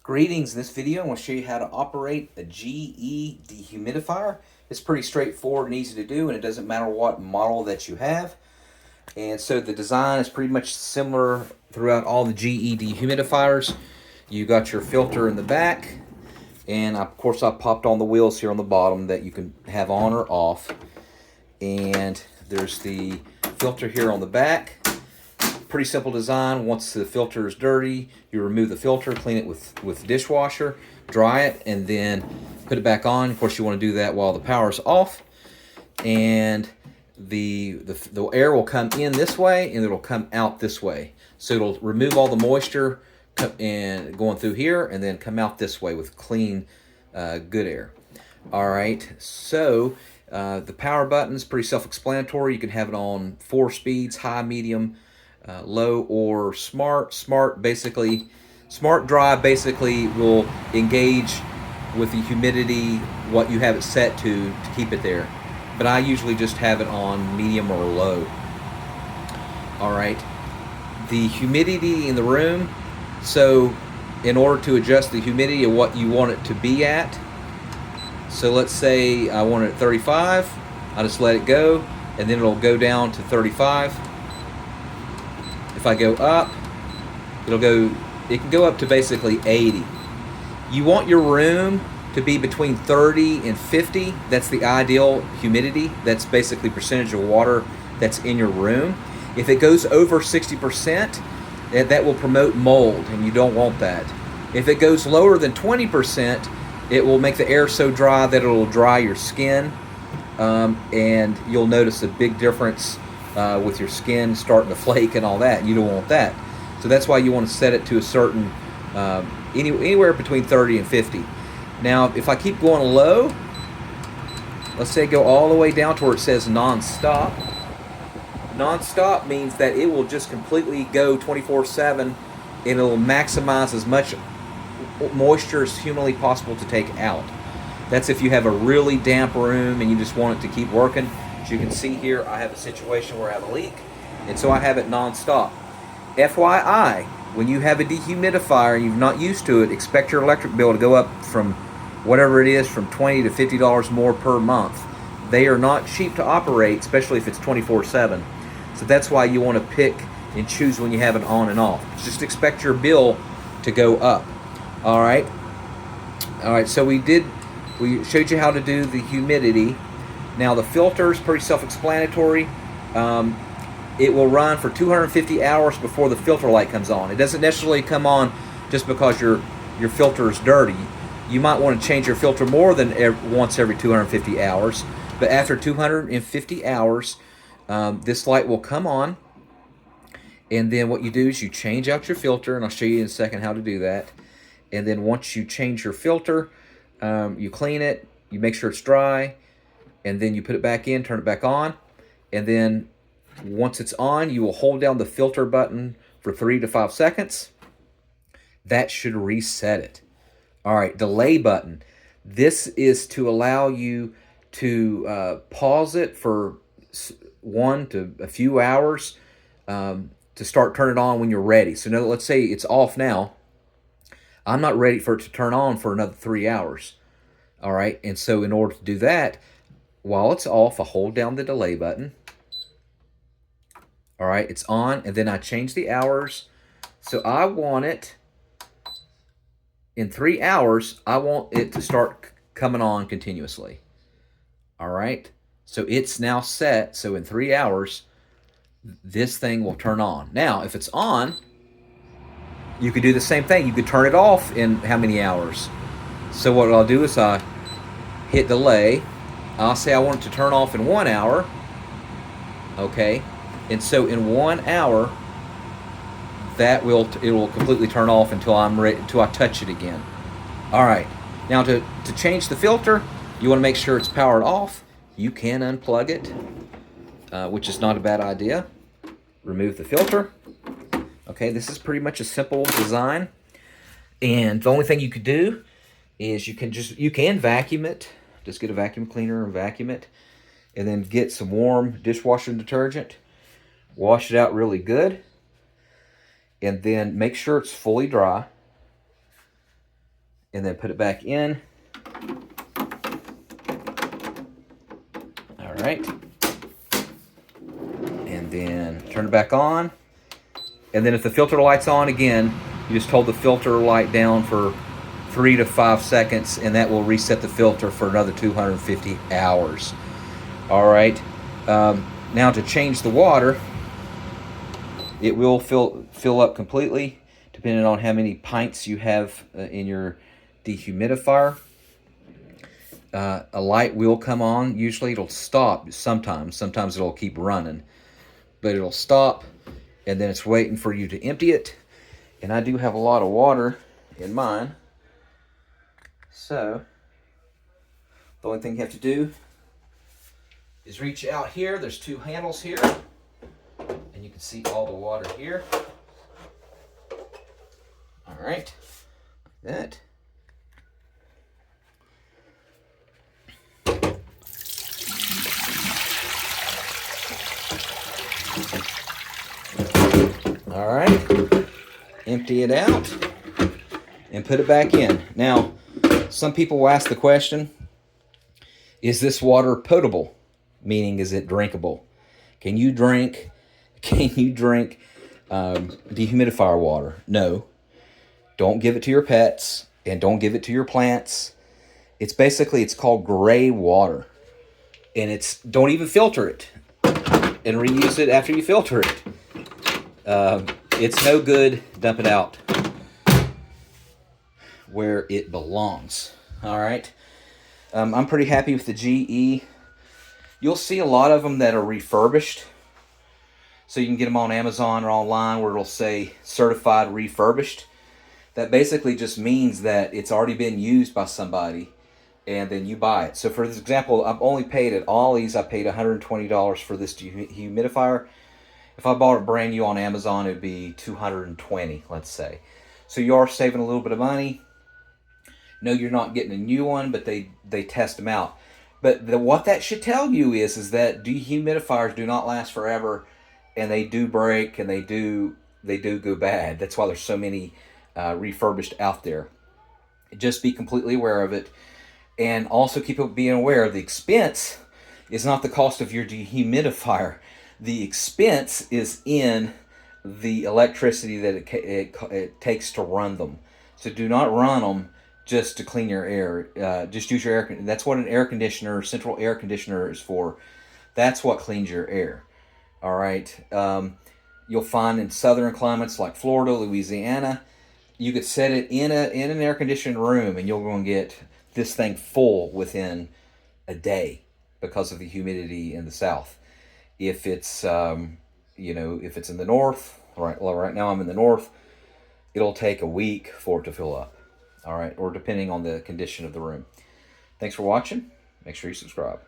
Greetings, in this video I'm going to show you how to operate a GE dehumidifier. It's pretty straightforward and easy to do, and it doesn't matter what model that you have. And so the design is pretty much similar throughout all the GE dehumidifiers. You got your filter in the back, and of course I popped on the wheels here on the bottom that you can have on or off. And there's the filter here on the back. Pretty simple design. Once the filter is dirty, you remove the filter, clean it with dishwasher, dry it, and then put it back on. Of course, you want to do that while the power's off. And the air will come in this way, and it'll come out this way. So it'll remove all the moisture and going through here, and then come out this way with clean, good air. All right, so the power button is pretty self-explanatory. You can have it on 4 speeds, high, medium, low, or smart. Smart dry basically will engage with the humidity what you have it set to keep it there, but I usually just have it on medium or low. All right, the humidity in the room, so in order to adjust the humidity of what you want it to be at, so let's say I want it at 35, I just let it go, and then it'll go down to 35. If I go up, it can go up to basically 80. You want your room to be between 30 and 50. That's the ideal humidity. That's basically percentage of water that's in your room. If it goes over 60%, that will promote mold, and you don't want that. If it goes lower than 20%, it will make the air so dry that it'll dry your skin, and you'll notice a big difference with your skin starting to flake and all that. You don't want that. So that's why you want to set it to a certain, anywhere between 30 and 50. Now, if I keep going low, let's say go all the way down to where it says non-stop. Non-stop means that it will just completely go 24/7, and it'll maximize as much moisture as humanly possible to take out. That's if you have a really damp room and you just want it to keep working. As you can see here, I have a situation where I have a leak, and so I have it non-stop. FYI, when you have a dehumidifier and you're not used to it, expect your electric bill to go up from whatever it is, from $20 to $50 more per month. They are not cheap to operate, especially if it's 24/7. So that's why you want to pick and choose when you have it on and off. Just expect your bill to go up. All right. So we showed you how to do the humidity. Now the filter is pretty self-explanatory. It will run for 250 hours before the filter light comes on. It doesn't necessarily come on just because your filter is dirty. You might want to change your filter more than once every 250 hours. But after 250 hours, this light will come on. And then what you do is you change out your filter, and I'll show you in a second how to do that. And then once you change your filter, you clean it, you make sure it's dry, and then you put it back in, turn it back on, and then once it's on, you will hold down the filter button for 3 to 5 seconds. That should reset it. All right, delay button. This is to allow you to pause it for 1 to a few hours to start turning it on when you're ready. So now, let's say it's off now. I'm not ready for it to turn on for another 3 hours. All right, and so in order to do that, while it's off, I hold down the delay button. All right, it's on, and then I change the hours. So I want it, in 3 hours, I want it to start coming on continuously. All right, so it's now set, so in 3 hours, this thing will turn on. Now, if it's on, you could do the same thing. You could turn it off in how many hours? So what I'll do is I hit delay. I'll say I want it to turn off in 1 hour. Okay, and so in 1 hour, it will completely turn off until I'm ready, until I touch it again. All right, now to change the filter, you want to make sure it's powered off. You can unplug it, which is not a bad idea. Remove the filter. Okay, this is pretty much a simple design, and the only thing you could do is you can vacuum it. Just get a vacuum cleaner and vacuum it, and then get some warm dishwashing detergent, wash it out really good, and then make sure it's fully dry. and then put it back in. All right. And then turn it back on. And then if the filter light's on again, you just hold the filter light down for 3 to 5 seconds, and that will reset the filter for another 250 hours. All right. Now to change the water, it will fill up completely, depending on how many pints you have in your dehumidifier. A light will come on. Usually it'll stop sometimes. Sometimes it'll keep running, but it'll stop, and then it's waiting for you to empty it. And I do have a lot of water in mine, so the only thing you have to do is reach out here. There's 2 handles here, and you can see all the water here. All right, like that. All right, empty it out and put it back in. Now, some people will ask the question, is this water potable? Meaning, is it drinkable? Can you drink dehumidifier water? No. Don't give it to your pets, and don't give it to your plants. It's called gray water, and don't even filter it and reuse it after you filter it. It's no good. Dump it out where it belongs. All right. I'm pretty happy with the GE. You'll see a lot of them that are refurbished. So you can get them on Amazon or online where it'll say certified refurbished. That basically just means that it's already been used by somebody, and then you buy it. So for example, I've only paid at Ollie's, I paid $120 for this dehumidifier. If I bought it brand new on Amazon, it would be $220, let's say. So you are saving a little bit of money. No, you're not getting a new one, but they test them out. But what that should tell you is that dehumidifiers do not last forever, and they do break, and they do go bad. That's why there's so many refurbished out there. Just be completely aware of it, and also keep being aware the expense is not the cost of your dehumidifier. The expense is in the electricity that it takes to run them. So do not run them just to clean your air. Just use your air. That's what an air conditioner, central air conditioner, is for. That's what cleans your air. All right. You'll find in southern climates like Florida, Louisiana, you could set it in an air conditioned room, and you're going to get this thing full within a day because of the humidity in the south. If it's if it's in the north, right now I'm in the north, it'll take a week for it to fill up. All right, or depending on the condition of the room. Thanks for watching. Make sure you subscribe.